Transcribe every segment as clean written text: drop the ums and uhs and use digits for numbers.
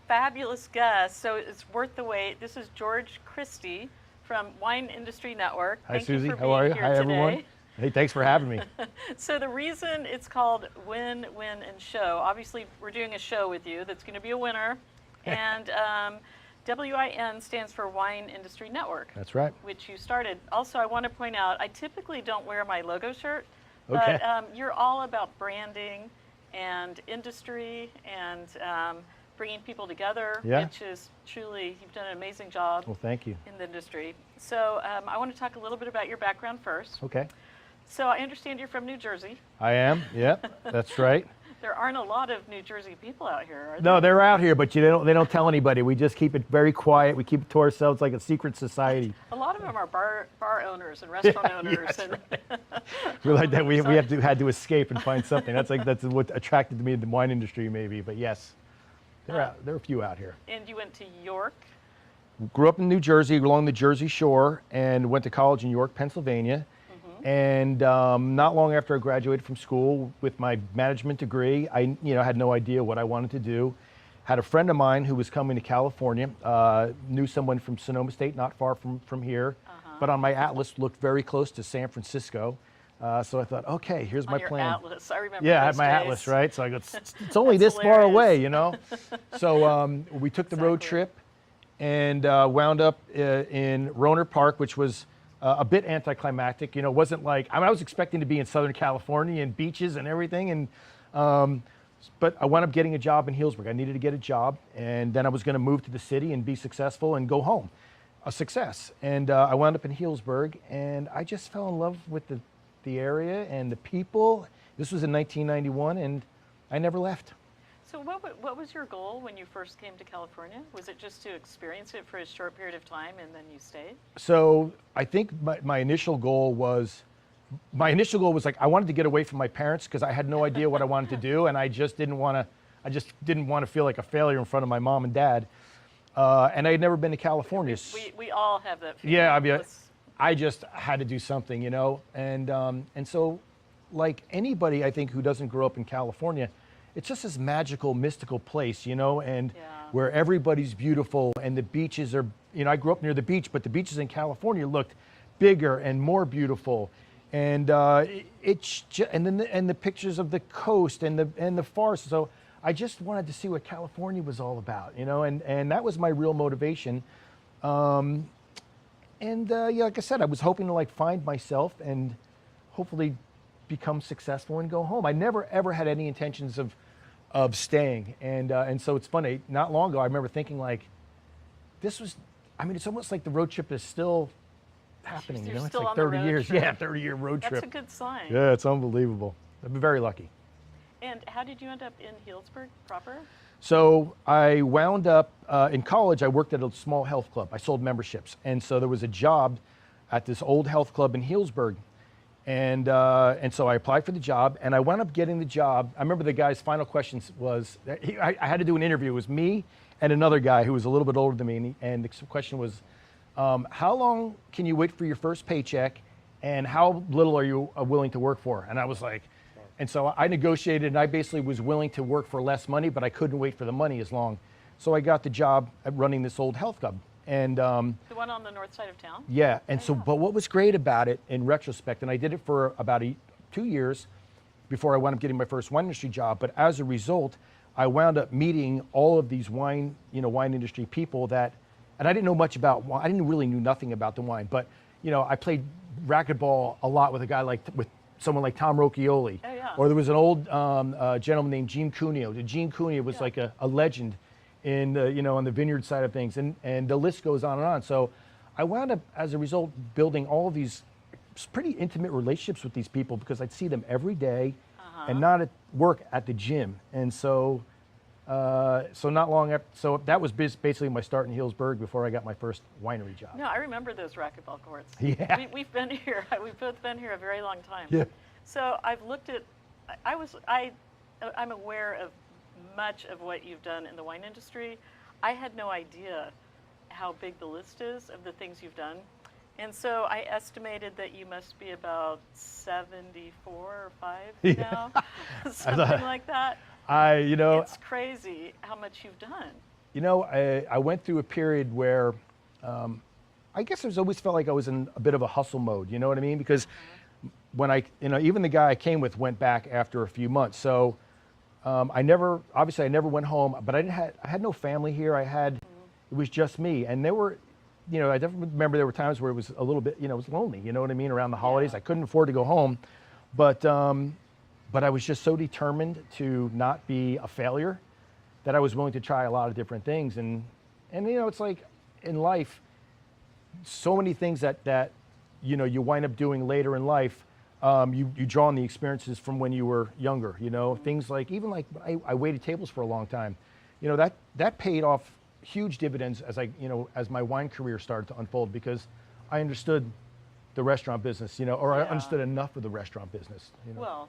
fabulous guest, so it's worth the wait. This is George Christie from Wine Industry Network. Hi, Thank Susie. You for How are you? being Hi, here everyone. today. Hey, thanks for having me. So the reason it's called Win, Win, and Show, obviously we're doing a show with you that's going to be a winner, and WIN stands for Wine Industry Network. That's right. Which you started. Also, I want to point out, I typically don't wear my logo shirt, Okay. but you're all about branding and industry and bringing people together, Yeah. which is truly, you've done an amazing job. Well, thank you. In the industry. So I want to talk a little bit about your background first. Okay. So I understand you're from New Jersey. I am. Yeah, that's right. There aren't a lot of New Jersey people out here, are there? No, they're out here, but they don't tell anybody. We just keep it very quiet. We keep it to ourselves like a secret society. A lot of them are bar owners and restaurant owners. that's And We're like that. We had to escape and find something. That's what attracted me to the wine industry, maybe. But yes, there are a few out here. And you went to York. Grew up in New Jersey, along the Jersey Shore, and went to college in York, Pennsylvania. And not long after I graduated from school with my management degree, I had no idea what I wanted to do. Had a friend of mine who was coming to California, knew someone from Sonoma State, not far from here, but on my atlas looked very close to San Francisco. So I thought, okay, here's my plan. On your atlas, I remember. Yeah, I had those my days. atlas, right? So I go, it's only this far hilarious. away, you know? So we took the road Exactly. trip and wound up in Rohnert Park, which was a bit anticlimactic. It wasn't like, I was expecting to be in Southern California and beaches and everything. And but I wound up getting a job in Healdsburg. I needed to get a job, and then I was going to move to the city and be successful and go home. A success. And I wound up in Healdsburg, and I just fell in love with the area and the people. This was in 1991, and I never left. So what was your goal when you first came to California? Was it just to experience it for a short period of time and then you stayed? So I think my initial goal was like, I wanted to get away from my parents because I had no idea what I wanted to do, and I just didn't want to feel like a failure in front of my mom and dad. And I had never been to California. We all have that feeling. Yeah, I mean, I just had to do something, and so like anybody, I think, who doesn't grow up in California, it's just this magical, mystical place, and where everybody's beautiful and the beaches are, I grew up near the beach, but the beaches in California looked bigger and more beautiful. And and the pictures of the coast and the forest. So I just wanted to see what California was all about, and that was my real motivation. Like I said, I was hoping to find myself and hopefully become successful and go home. I never ever had any intentions of staying, and so it's funny. Not long ago, I remember thinking it's almost like the road trip is still happening. You're It's still like on the 30 road years. trip. Yeah, 30-year road trip. That's a good sign. Yeah, it's unbelievable. I've been very lucky. And how did you end up in Healdsburg proper? So I wound up in college. I worked at a small health club. I sold memberships, and so there was a job at this old health club in Healdsburg, and so I applied for the job, and I wound up getting the job. I remember the guy's final questions was, I had to do an interview. It was me and another guy who was a little bit older than me, and the question was, how long can you wait for your first paycheck, and how little are you willing to work for? And I was like, and so I negotiated, and I basically was willing to work for less money, but I couldn't wait for the money as long. So I got the job at running this old health club. And the one on the north side of town? yeah, and but what was great about it in retrospect, and I did it for about 2 years before I wound up getting my first wine industry job, but as a result, I wound up meeting all of these wine industry people and I didn't know much about wine. I didn't really knew nothing about the wine, but I played racquetball a lot with a guy with someone like Tom Rocchioli. Oh, yeah. Or there was an old gentleman named Gene Cuneo. Gene Cuneo was like a legend in on the vineyard side of things, and the list goes on and on. So I wound up, as a result, building all of these pretty intimate relationships with these people because I'd see them every day and not at work at the gym. And so not long after, so that was basically my start in Healdsburg before I got my first winery job. No, I remember those racquetball courts. Yeah. We've been here. We've both been here a very long time. Yeah. So I've looked at, I'm aware of much of what you've done in the wine industry. I had no idea how big the list is of the things you've done. And so I estimated that you must be about 74 or 5 now, something like that. It's It's crazy how much you've done. You know, I went through a period where I guess I always felt like I was in a bit of a hustle mode, you know what I mean? Because when even the guy I came with went back after a few months. So obviously I never went home, but I had no family here. It was just me. And there were, I definitely remember there were times where it was a little bit, it was lonely, you know what I mean? Around the holidays, I couldn't afford to go home, but I was just so determined to not be a failure that I was willing to try a lot of different things. And it's like in life, so many things that you wind up doing later in life, you draw on the experiences from when you were younger, things like, even like I waited tables for a long time, that paid off huge dividends as my wine career started to unfold, because I understood the restaurant business, I understood enough of the restaurant business. Well,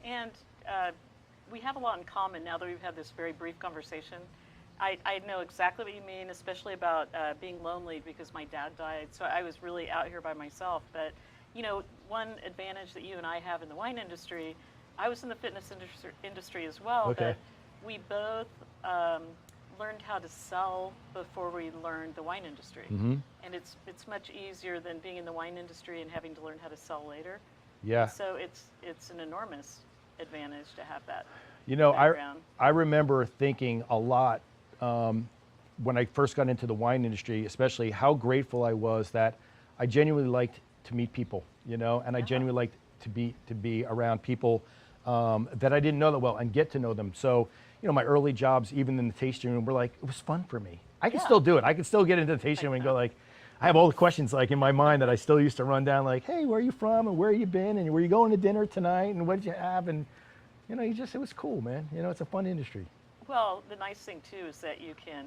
and we have a lot in common now that we've had this very brief conversation. I know exactly what you mean, especially about being lonely, because my dad died, so I was really out here by myself. But one advantage that you and I have in the wine industry, I was in the fitness industry as well, okay. but we both learned how to sell before we learned the wine industry. Mm-hmm. And it's much easier than being in the wine industry and having to learn how to sell later. Yeah. So it's an enormous advantage to have that. I remember thinking a lot when I first got into the wine industry, especially, how grateful I was that I genuinely liked to meet people, and I genuinely liked to be around people that I didn't know that well and get to know them. So, my early jobs, even in the tasting room, were like, it was fun for me. I can still do it. I can still get into the tasting room and go like, I have all the questions like in my mind that I still used to run down, like, hey, where are you from and where you been and where you going to dinner tonight and what did you have? And it was cool, man. It's a fun industry. Well, the nice thing too is that you can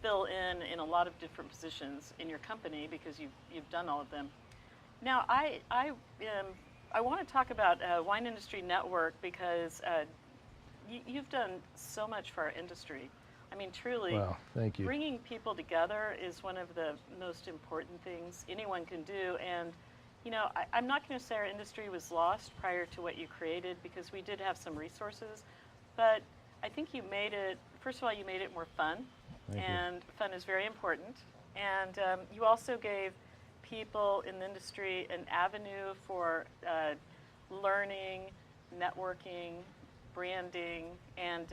fill in a lot of different positions in your company because you've done all of them. Now, I want to talk about Wine Industry Network, because you've done so much for our industry. I mean, truly, wow, thank you. Bringing people together is one of the most important things anyone can do. And I'm not going to say our industry was lost prior to what you created, because we did have some resources, but I think you made it, first of all, you made it more fun, and fun is very important. And you also gave people in the industry an avenue for learning, networking, branding, and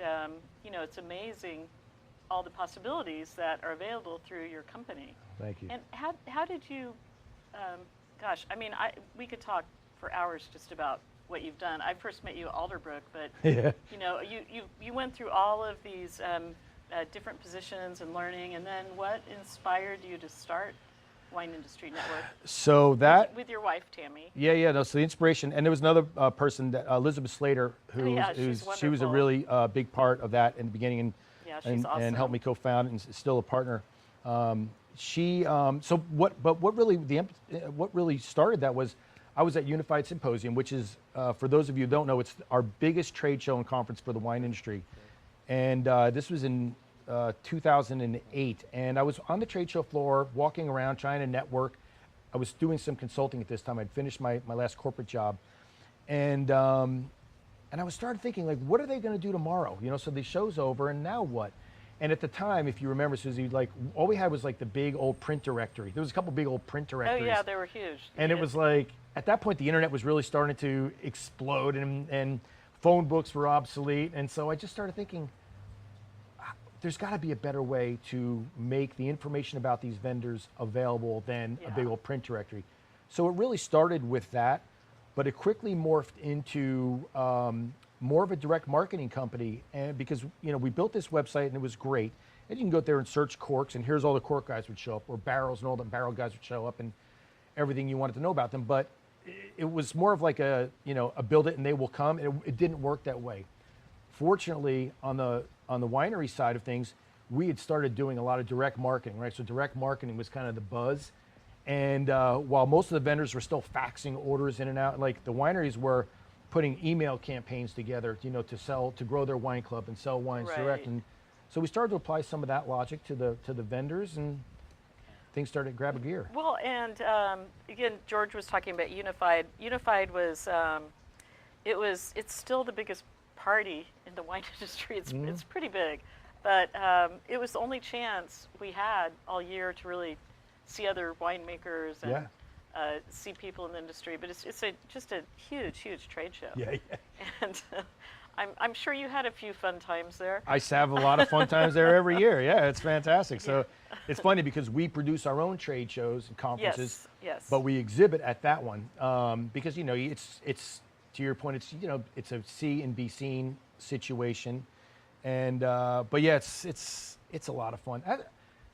it's amazing all the possibilities that are available through your company. Thank you. And how did you, gosh, I mean, we could talk for hours just about what you've done. I first met you at Alderbrook, but you went through all of these different positions and learning, and then what inspired you to start Wine Industry Network? So with your wife, Tammy. Yeah. No, so the inspiration, and there was another person, that Elizabeth Slater, she was a really big part of that in the beginning, and she's awesome. And helped me co-found and is still a partner. What really started that was, I was at Unified Symposium, which is, for those of you who don't know, it's our biggest trade show and conference for the wine industry. And this was in 2008. And I was on the trade show floor, walking around, trying to network. I was doing some consulting at this time. I'd finished my last corporate job. And I was started thinking, like, what are they going to do tomorrow? So the show's over, and now what? And at the time, if you remember, Susie, like, all we had was like the big old print directory. There was a couple big old print directories. Oh yeah, they were huge. And it was like, at that point, the internet was really starting to explode, and phone books were obsolete. And so I just started thinking, there's got to be a better way to make the information about these vendors available than a big old print directory. So it really started with that, but it quickly morphed into more of a direct marketing company. And because we built this website and it was great, and you can go out there and search corks, and here's all the cork guys would show up, or barrels, and all the barrel guys would show up, and everything you wanted to know about them. But it was more of like a build it and they will come. It didn't work that way. Fortunately, on the winery side of things, we had started doing a lot of direct marketing, right? So direct marketing was kind of the buzz. And while most of the vendors were still faxing orders in and out, like the wineries were putting email campaigns together, to grow their wine club and sell wines direct. And so we started to apply some of that logic to the vendors, and things started to grab a gear. Well, and again, George was talking about Unified. Unified was, it's still the biggest party in the wine industry. It's pretty big. But it was the only chance we had all year to really see other winemakers and Yeah. see people in the industry. But it's just a huge trade show. Yeah, yeah. And I'm sure you had a few fun times there. I have a lot of fun times there every year. Yeah, it's fantastic. So it's funny because we produce our own trade shows and conferences, Yes. but we exhibit at that one because it's to your point, it's a see and be seen situation, and but yeah, it's a lot of fun.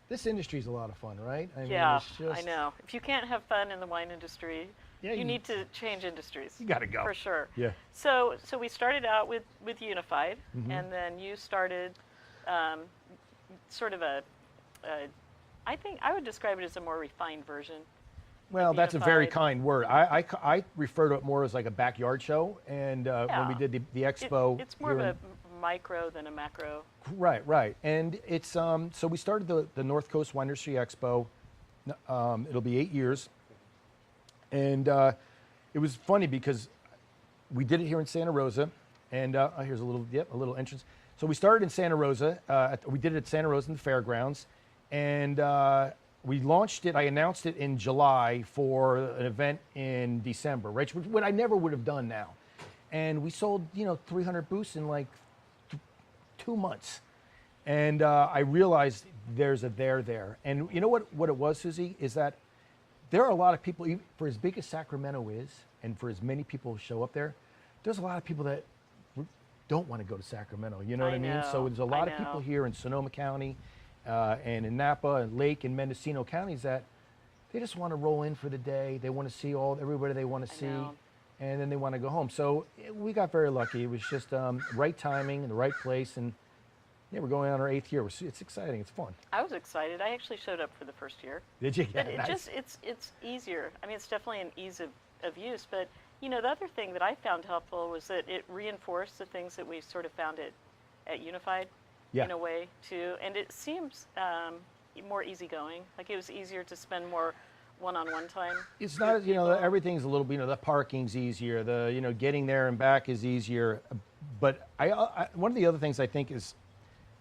This industry is a lot of fun, right? I mean, it's just, I know. If you can't have fun in the wine industry, Yeah, you need to change industries. You got to go For sure. Yeah. So we started out with Unified, and then you started sort of I think I would describe it as a more refined version. Well, that's a very Unified. kind word. I refer to it more as like a backyard show, and when we did the Expo, It's more of a micro than a macro. Right, and it's so we started the North Coast Wine Industry Expo. It'll be 8 years, and it was funny because we did it here in Santa Rosa, and here's a little entrance. So we started in Santa Rosa. We did it at Santa Rosa in the fairgrounds, and we launched it. I announced it in July for an event in December, right? What I never would have done now, and we sold 300 booths in like 2 months, and I realized there's a there, and you know what it was, Susie, is that there are a lot of people, for as big as Sacramento is, and for as many people who show up there, there's a lot of people that don't want to go to Sacramento. You know what I mean? So there's a lot of people here in Sonoma County, and in Napa and Lake and Mendocino counties that they just want to roll in for the day. They want to see everybody they want to see, and then they want to go home. So we got very lucky. It was just right timing and the right place, and yeah, we're going on our 8th year. It's exciting. It's fun. I was excited. I actually showed up for the first year. Did you? Yeah, But nice. it's easier. I mean, it's definitely an ease of use. But the other thing that I found helpful was that it reinforced the things that we sort of found at Unified in a way too. And it seems more easygoing. Like it was easier to spend more one-on-one time. It's not, everything's a little bit, the parking's easier, the, getting there and back is easier. But one of the other things I think is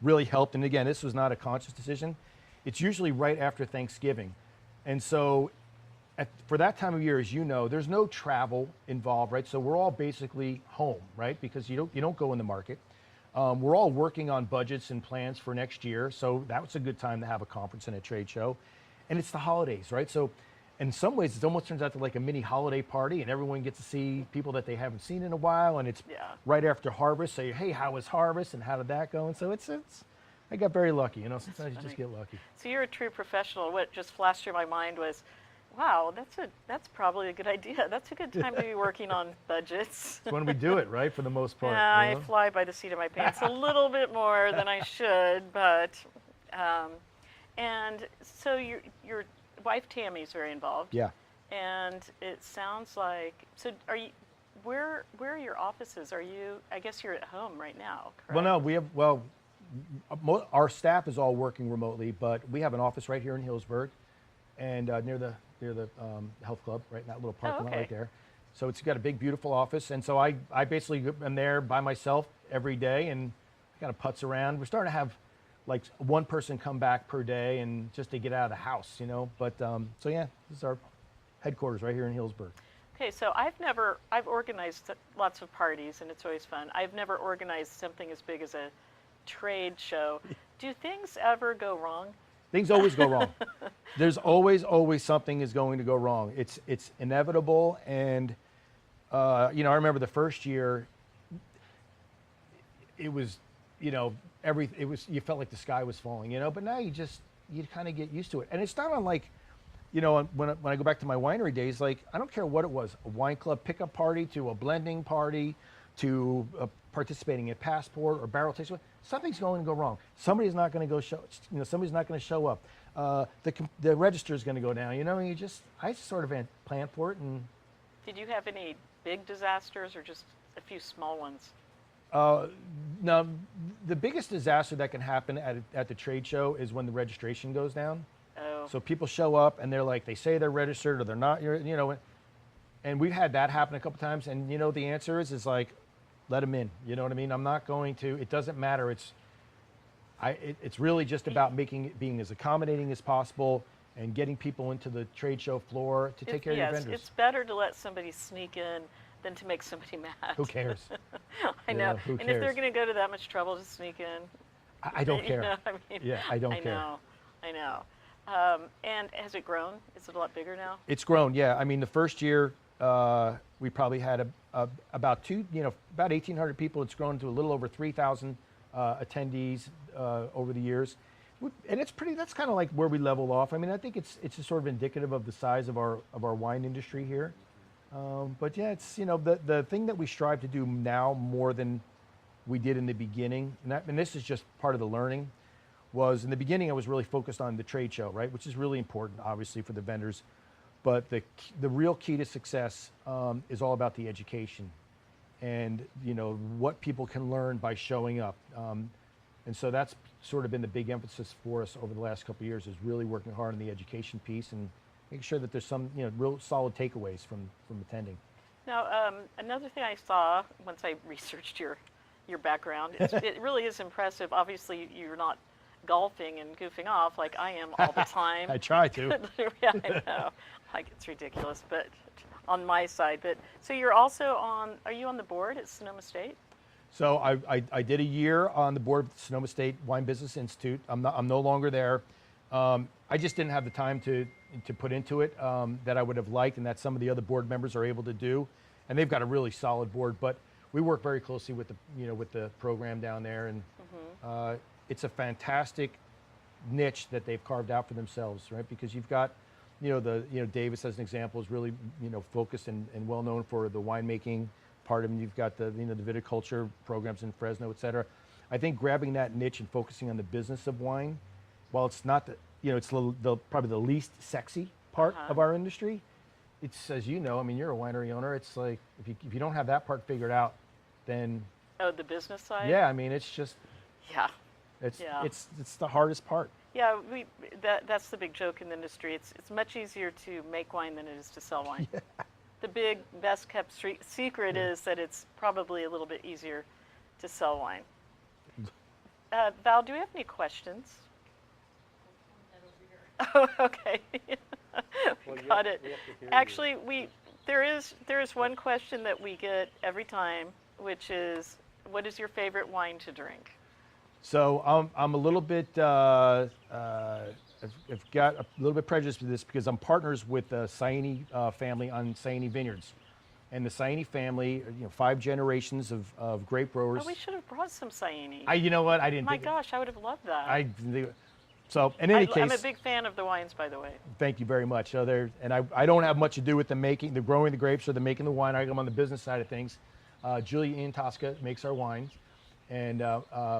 really helped, and again, this was not a conscious decision, it's usually right after Thanksgiving. And so for that time of year, as you know, there's no travel involved, right? So we're all basically home, right? Because you don't go in the market. We're all working on budgets and plans for next year. So that was a good time to have a conference and a trade show. And it's the holidays, right? So in some ways, it almost turns out to like a mini holiday party, and everyone gets to see people that they haven't seen in a while. And it's right after harvest. So, hey, how was harvest and how did that go? And so I got very lucky. Sometimes you just get lucky. So you're a true professional. What just flashed through my mind was, wow, that's probably a good idea. That's a good time to be working on budgets. It's when we do it, right, for the most part. Yeah, I fly by the seat of my pants a little bit more than I should, but and so your wife Tammy's very involved. Yeah. And it sounds like, so are you? Where are your offices? I guess you're at home right now, correct? Well, no, our staff is all working remotely, but we have an office right here in Hillsburg, and near the health club, right in that little parking lot right there. So it's got a big, beautiful office, and so I basically am there by myself every day, and kind of putz around. We're starting to have like one person come back per day, and just to get out of the house, But so yeah, this is our headquarters right here in Hillsburg. Okay, so I've organized lots of parties, and it's always fun. I've never organized something as big as a trade show. Do things ever go wrong? Things always go wrong. There's always something is going to go wrong. It's inevitable, and I remember the first year. It was, you felt like the sky was falling, But now you kind of get used to it, and it's not unlike, when I go back to my winery days, like I don't care what it was, a wine club pickup party to a blending party to participating at Passport or barrel tasting. Something's going to go wrong. Somebody's not going to go show. Somebody's not going to show up. The register is going to go down. I sort of plan for it. And did you have any big disasters or just a few small ones? No, the biggest disaster that can happen at the trade show is when the registration goes down. Oh. So people show up and they're like, they say they're registered or they're not. And we've had that happen a couple times. And the answer is like, let them in. You know what I mean? I'm not going to. It doesn't matter. It's really just about making it being as accommodating as possible and getting people into the trade show floor to take care of your vendors. It's better to let somebody sneak in than to make somebody mad. Who cares? I know. Who and cares? if they're going to go to that much trouble to sneak in, I don't care. I mean, Yeah, I don't care. I know. And has it grown? Is it a lot bigger now? It's grown, yeah. I mean, the first year we probably had about 1,800 people. It's grown to a little over 3,000 attendees over the years, and that's kind of like where we level off. I mean, I think it's just sort of indicative of the size of our wine industry here. But yeah, it's the thing that we strive to do now more than we did in the beginning, and this is just part of the learning. Was in the beginning I was really focused on the trade show, right, which is really important, obviously, for the vendors. But the real key to success is all about the education, and what people can learn by showing up. And so that's sort of been the big emphasis for us over the last couple of years, is really working hard on the education piece and making sure that there's some real solid takeaways from attending. Now, another thing I saw once I researched your background, it really is impressive. Obviously, you're not golfing and goofing off like I am all the time. I try to. Yeah, I know. Like, it's ridiculous, but on my side. But so you're also are you on the board at Sonoma State? So I did a year on the board of the Sonoma State Wine Business Institute. I'm no longer there. I just didn't have the time to put into it that I would have liked, and that some of the other board members are able to do. And they've got a really solid board, but we work very closely with the program down there, and it's a fantastic niche that they've carved out for themselves, right? Because you've got, Davis as an example is really, focused and well known for the winemaking part of them. You've got the viticulture programs in Fresno, et cetera. I think grabbing that niche and focusing on the business of wine, while it's not it's probably the least sexy part of our industry, it's, as you know, I mean, you're a winery owner. It's like, if you don't have that part figured out, then. Oh, the business side? Yeah, I mean, it's just. Yeah. It's the hardest part. Yeah, that's the big joke in the industry. It's much easier to make wine than it is to sell wine. Yeah. The big, best kept secret is that it's probably a little bit easier to sell wine. Val, do we have any questions? Oh, okay. Got it. Actually, there is one question that we get every time, which is, what is your favorite wine to drink? So I'm a little bit, I've got a little bit prejudiced with this because I'm partners with the Saini family on Saini Vineyards. And the Saini family, 5 generations of grape growers. Oh, we should have brought some Saini. You know what? I didn't. My gosh, I would have loved that. So in any case, I'm a big fan of the wines, by the way. Thank you very much. So I don't have much to do with the growing the grapes or the making the wine. I'm on the business side of things. Julia Ian Tosca makes our wines, and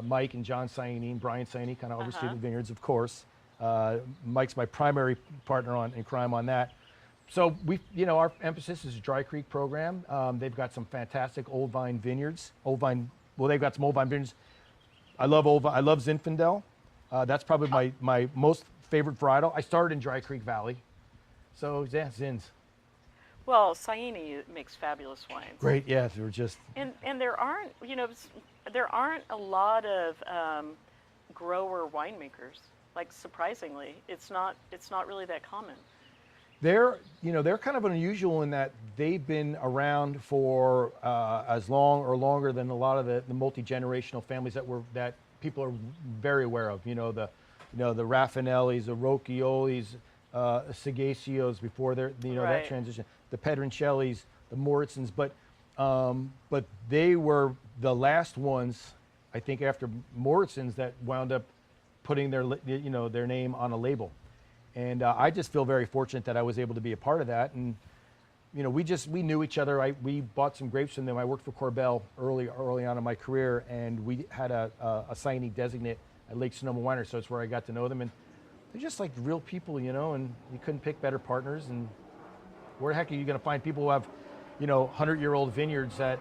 Mike and John Saini and Brian Saini kind of oversee the vineyards, of course. Mike's my primary partner in crime on that. So our emphasis is a Dry Creek program. They've got some fantastic old vine vineyards. They've got some old vine vineyards. I love Zinfandel. That's probably my most favorite varietal. I started in Dry Creek Valley. So yeah, Zins. Well, Saini makes fabulous wines. Great, yeah, they were just. And there aren't a lot of grower winemakers. Like, surprisingly, it's not really that common. They're kind of unusual in that they've been around for as long or longer than a lot of the multi-generational families that people are very aware of. The Raffinellis, the Rocchiolis, Sagacios before that transition, the Pedroncellis, the Moritsons, but they were the last ones, I think, after Moritsons that wound up putting their name on a label. And I just feel very fortunate that I was able to be a part of that. And we knew each other. We bought some grapes from them. I worked for Corbel early on in my career, and we had a Saini designate at Lake Sonoma Winery, so it's where I got to know them. And they're just like real people, and you couldn't pick better partners. And where the heck are you going to find people who have, 100-year-old vineyards at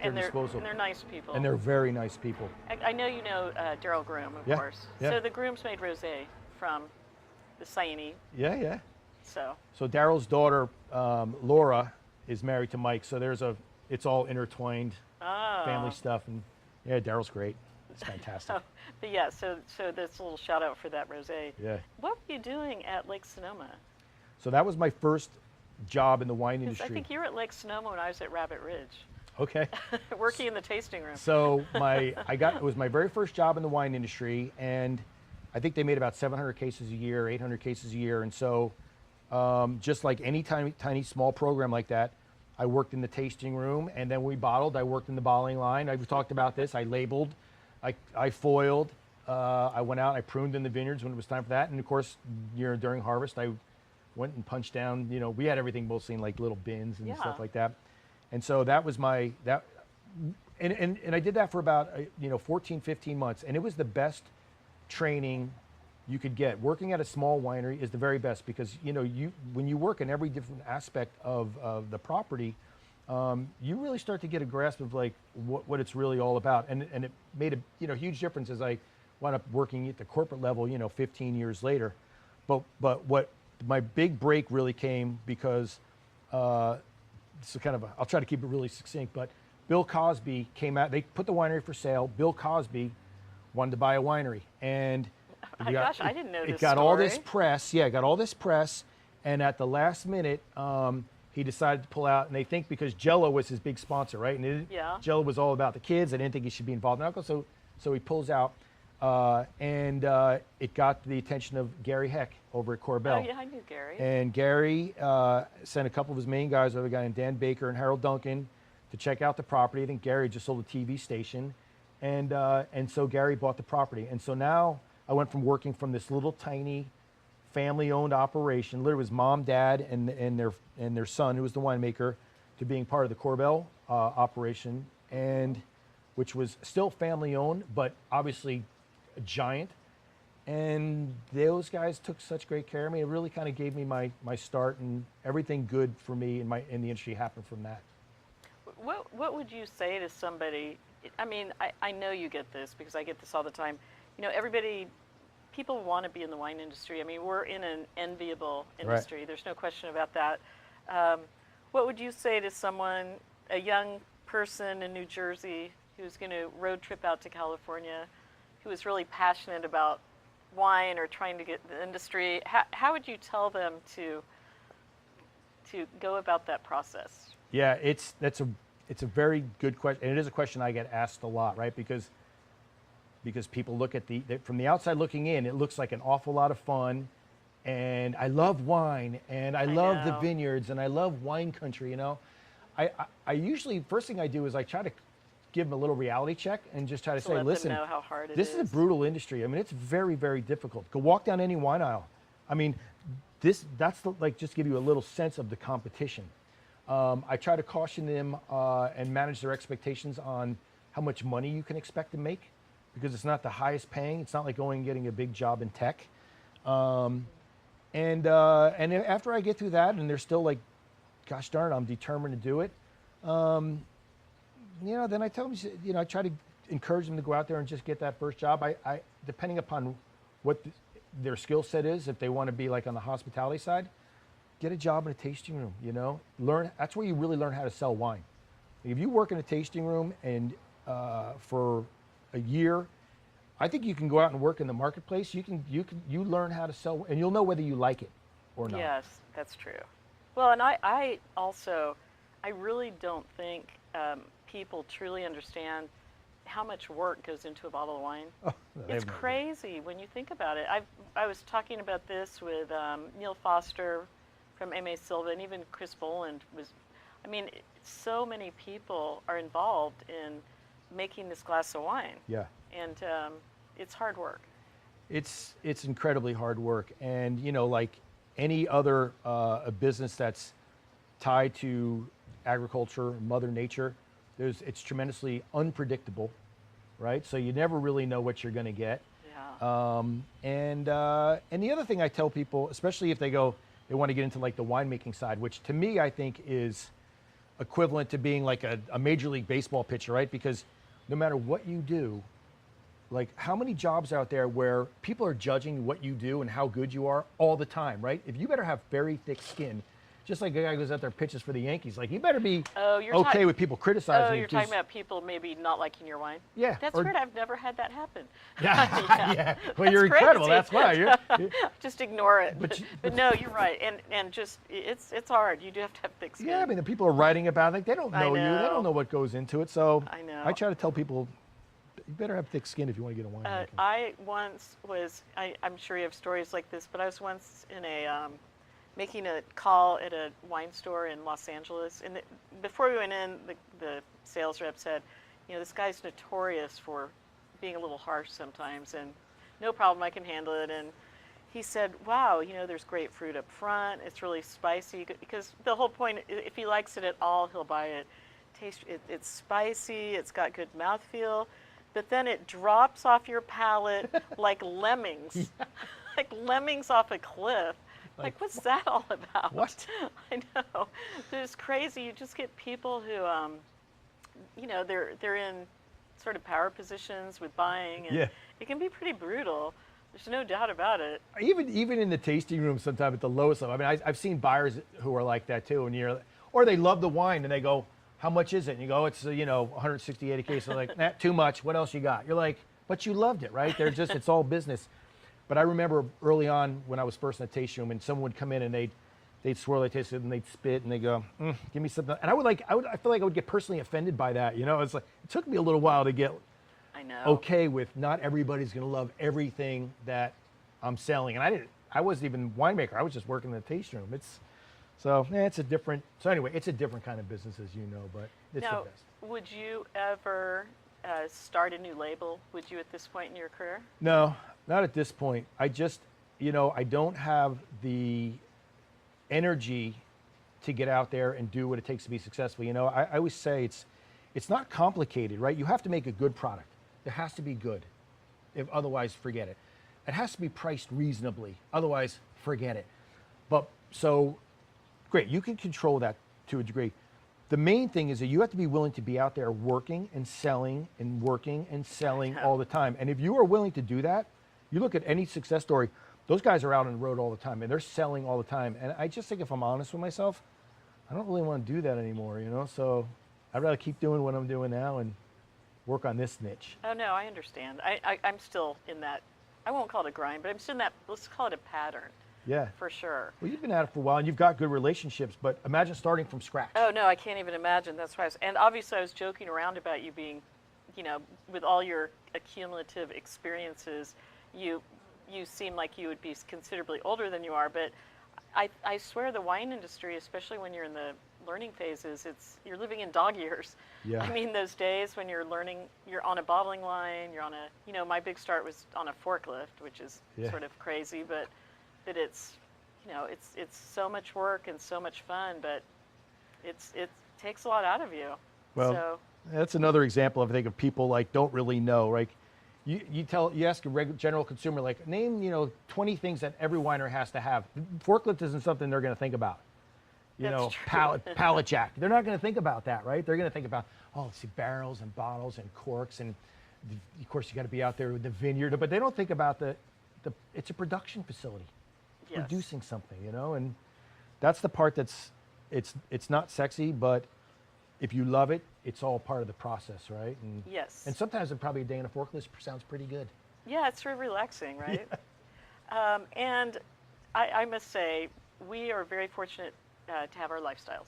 their disposal? And they're nice people. And they're very nice people. I know you know Daryl Groom, of course. Yeah. So the Grooms made rosé from the Saini. Yeah. So Daryl's daughter, Laura, is married to Mike. So it's all intertwined family stuff. And yeah, Daryl's great. It's fantastic. But yeah, so this little shout out for that rosé. Yeah. What were you doing at Lake Sonoma? So that was my first job in the wine 'Cause industry. I think you were at Lake Sonoma when I was at Rabbit Ridge, Okay. working in the tasting room. So it was my very first job in the wine industry, and I think they made about 700 cases a year, 800 cases a year, and so just like any tiny small program like that, I worked in the tasting room, and then we bottled. I worked in the bottling line. I've talked about this. I labeled, I foiled. I went out. I pruned in the vineyards when it was time for that, and of course, during harvest, I went and punched down. We had everything mostly in like little bins and stuff like that. And so that was and I did that for about 14, 15 months, and it was the best training you could get. Working at a small winery is the very best because when you work in every different aspect of the property, you really start to get a grasp of like what it's really all about, and it made a huge difference as I wound up working at the corporate level 15 years later. But what my big break really came because so I'll try to keep it really succinct, but Bill Cosby came out. They put the winery for sale. Bill Cosby wanted to buy a winery, and gosh, I didn't know this it got all this story. press. Yeah, it got all this press, and at the last minute, he decided to pull out. And they think because Jell-O was his big sponsor, right? And Jell-O was all about the kids. They didn't think he should be involved in alcohol, so he pulls out, and it got the attention of Gary Heck over at Corbel. Oh yeah, I knew Gary. And Gary sent a couple of his main guys, a guy named Dan Baker and Harold Duncan, to check out the property. I think Gary just sold a TV station, and so Gary bought the property. And so now I went from working from this little tiny family-owned operation, literally it was mom, dad, and their son, who was the winemaker, to being part of the Corbel operation, and which was still family-owned, but obviously a giant. And those guys took such great care of me. It really kind of gave me my start, and everything good for me in the industry happened from that. What would you say to somebody? I mean, I know you get this because I get this all the time. People want to be in the wine industry. I mean, we're in an enviable industry. Right. There's no question about that. What would you say to someone, a young person in New Jersey who's going to road trip out to California, who is really passionate about wine or trying to get the industry? How would you tell them to go about that process? Yeah, it's a very good question, and it is a question I get asked a lot, right? Because people look at from the outside looking in, it looks like an awful lot of fun, and I love wine, and I love the vineyards, and I love wine country. I usually, first thing I do is I try to give them a little reality check and just try to say, let listen, them know how hard it this is a brutal industry. I mean, it's very, very difficult. Go walk down any wine aisle. I mean, just give you a little sense of the competition. I try to caution them and manage their expectations on how much money you can expect to make, because it's not the highest paying. It's not like going and getting a big job in tech. And after I get through that, and they're still like, gosh darn, I'm determined to do it. Then I tell them, I try to encourage them to go out there and just get that first job. I depending upon what their skill set is, if they want to be like on the hospitality side, get a job in a tasting room. Learn. That's where you really learn how to sell wine. If you work in a tasting room and for a year, I think you can go out and work in the marketplace. You learn how to sell, and you'll know whether you like it or not. Yes, that's true. Well, and I really don't think people truly understand how much work goes into a bottle of wine. Oh, it's crazy when you think about it. I was talking about this with Neil Foster from M.A. Silva, and even Chris Boland was. I mean, so many people are involved in making this glass of wine. Yeah. And it's hard work. It's incredibly hard work, and like any other business that's tied to agriculture, Mother Nature, it's tremendously unpredictable, right? So you never really know what you're going to get. Yeah. And the other thing I tell people, especially if they want to get into like the winemaking side, which to me I think is equivalent to being like a Major League Baseball pitcher, right? Because no matter what you do, like how many jobs out there where people are judging what you do and how good you are all the time, right? If you better have very thick skin, just like a guy goes out there and pitches for the Yankees. Like, you better be Oh, you're okay with people criticizing Oh, you. you're talking about people maybe not liking your wine? Yeah. That's weird. I've never had that happen. Yeah. Yeah. Well, That's you're incredible. crazy. That's why. Just ignore it. But But no, you're right. And just, it's hard. You do have to have thick skin. yeah, I mean, the people are writing about it. Like, they don't know, you. They know. don't know what goes into it. So I know. I try to tell people, you better have thick skin if you want to get a wine. I once was, I'm sure you have stories like this, but I was once in a, making a call at a wine store in Los Angeles. And before we went in, the sales rep said, you know, this guy's notorious for being a little harsh sometimes, and no problem, I can handle it. And he said, wow, you know, there's great fruit up front. It's really spicy, because the whole point, if he likes it at all, he'll buy it. It's spicy, it's got good mouthfeel, but then it drops off your palate like lemmings, like lemmings off a cliff. Like, what's that all about? What? I know. It's crazy. You just get people who, you know, they're in sort of power positions with buying, and it can be pretty brutal. There's no doubt about it. Even in the tasting room, sometimes at the lowest level. I mean, I've seen buyers who are like that too, and or they love the wine and they go, "How much is it?" And you go, "It's 168 a case." They're like, "Nah, too much. What else you got?" You're like, "But you loved it, right?" They're just, it's all business. But I remember early on when I was first in the tasting room, and someone would come in and they'd swirl, they taste it, and they'd spit, and they go, "Give me something." And I feel like I would get personally offended by that. You know, it's like, it took me a little while to get okay with not everybody's going to love everything that I'm selling. And I wasn't even winemaker. I was just working in the tasting room. It's a different kind of business, as you know, but it's now, the best. Would you ever start a new label? Would you at this point in your career? No, not at this point. I just, I don't have the energy to get out there and do what it takes to be successful. I always say it's not complicated, right? You have to make a good product. It has to be good. Otherwise, forget it. It has to be priced reasonably. Otherwise, forget it. But so, great, you can control that to a degree. The main thing is that you have to be willing to be out there working and selling and working and selling all the time. And if you are willing to do that, you look at any success story, those guys are out on the road all the time and they're selling all the time. And I just think, if I'm honest with myself, I don't really want to do that anymore, So I'd rather keep doing what I'm doing now and work on this niche. Oh, no, I understand. I'm still in that, I won't call it a grind, but I'm still in that, let's call it a pattern. Yeah. For sure. Well, you've been at it for a while and you've got good relationships, but imagine starting from scratch. Oh, no, I can't even imagine. That's why and obviously I was joking around about you being, with all your accumulative experiences, you seem like you would be considerably older than you are, but I swear the wine industry, especially when you're in the learning phases, you're living in dog years. Yeah. I mean, those days when you're learning, you're on a bottling line, you're on my big start was on a forklift, which is sort of crazy, but it's so much work and so much fun, but it takes a lot out of you. Well, that's another example, I think, of people don't really know, right? You ask a general consumer, name 20 things that every winery has to have. Forklift isn't something they're going to think about. Pallet jack. They're not going to think about that, right? They're going to think about, let's see, barrels and bottles and corks, and of course you got to be out there with the vineyard. But they don't think about it's a production facility, producing something, and that's the part it's not sexy, but if you love it, it's all part of the process, right? And, yes. And sometimes probably a day in a forklift sounds pretty good. Yeah, it's very relaxing, right? Yeah. And I must say, we are very fortunate to have our lifestyles.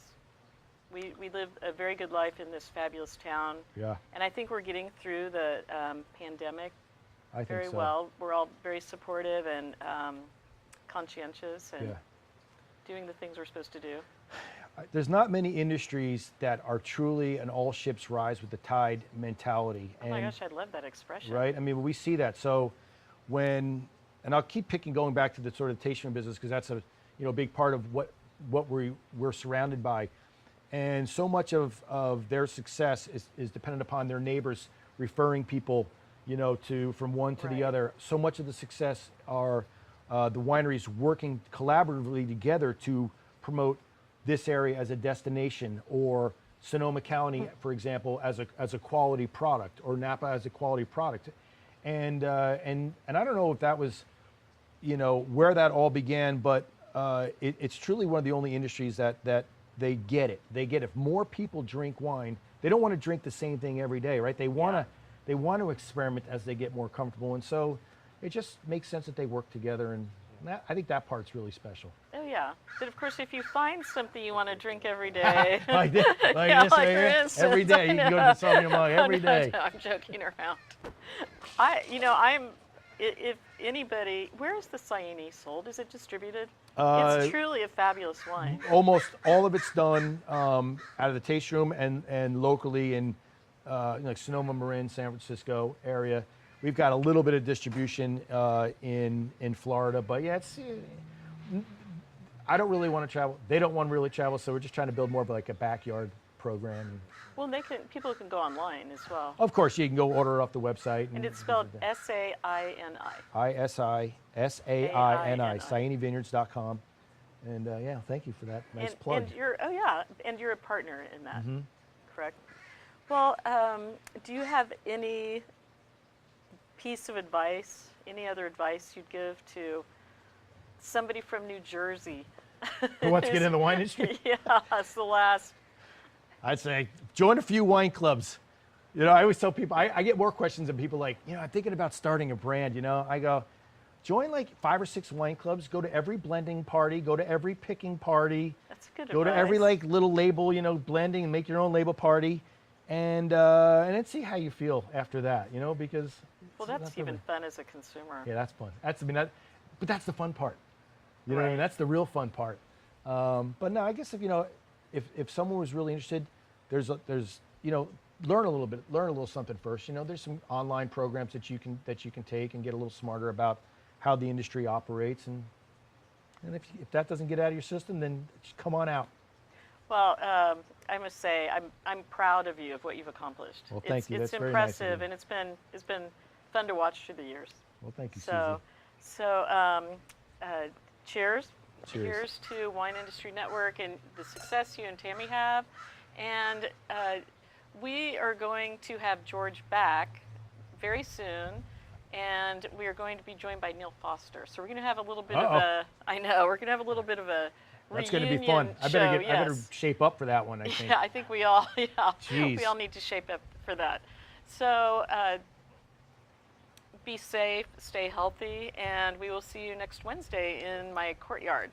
We live a very good life in this fabulous town. Yeah. And I think we're getting through the pandemic very so. well. We're all very supportive and conscientious and doing the things we're supposed to do. There's not many industries that are truly an all ships rise with the tide mentality. Oh my gosh, I love that expression. Right? I mean, we see that. So and I'll keep going back to the sort of tasting room business, because that's a big part of what we're surrounded by. And so much of their success is dependent upon their neighbors referring people, from one to the other. So much of the success are the wineries working collaboratively together to promote this area as a destination, or Sonoma County, for example, as a quality product, or Napa as a quality product. And I don't know if that was, where that all began, but it's truly one of the only industries that they get it. They get if more people drink wine, they don't want to drink the same thing every day, right? They want to experiment as they get more comfortable, and so it just makes sense that they work together, and I think that part's really special. Oh yeah, but of course, if you find something you want to drink every day, like this, yeah, this like right for here, instance, every day you can go to the Sauvignon Blanc every day. No, I'm joking around. If anybody, where is the Saini sold? Is it distributed? It's truly a fabulous wine. Almost all of it's done out of the taste room and locally in like Sonoma, Marin, San Francisco area. We've got a little bit of distribution in Florida, but yeah, I don't really want to travel. They don't want to really travel, so we're just trying to build more of like a backyard program. Well, people can go online as well. Of course, you can go order it off the website. And it's spelled S-A-I-N-I. ISISAINI, SainiVineyards.com. And yeah, thank you for that nice plug. And you're a partner in that, correct? Well, do you have any piece of advice, any other advice you'd give to somebody from New Jersey who wants to get in the wine industry? Yeah, it's the last. I'd say join a few wine clubs. You know, I always tell people, I get more questions than people like, I'm thinking about starting a brand, I go, join like 5 or 6 wine clubs, go to every blending party, go to every picking party. That's good Go advice. to every like little label, blending and make your own label party. And then see how you feel after that, because. Well, that's even fun as a consumer. Yeah, that's fun. But that's the fun part. You know what I mean? That's the real fun part. But no, I guess if someone was really interested, there's learn a little something first. There's some online programs that you can take and get a little smarter about how the industry operates, and if that doesn't get out of your system, then just come on out. Well, I must say I'm proud of you of what you've accomplished. Well, thank you. It's That's very nice of impressive, you. and it's been fun to watch through the years. Well, thank you, Susie. Cheers. Cheers. Cheers to Wine Industry Network and the success you and Tammy have. And we are going to have George back very soon, and we are going to be joined by Neil Foster. So we're going to have a little bit of a, we're going to have a little bit of a That's reunion going to be fun. I better show, I better shape up for that one, I think. Yeah, I think we all, Jeez. we all need to shape up for that. So be safe, stay healthy, and we will see you next Wednesday in my courtyard.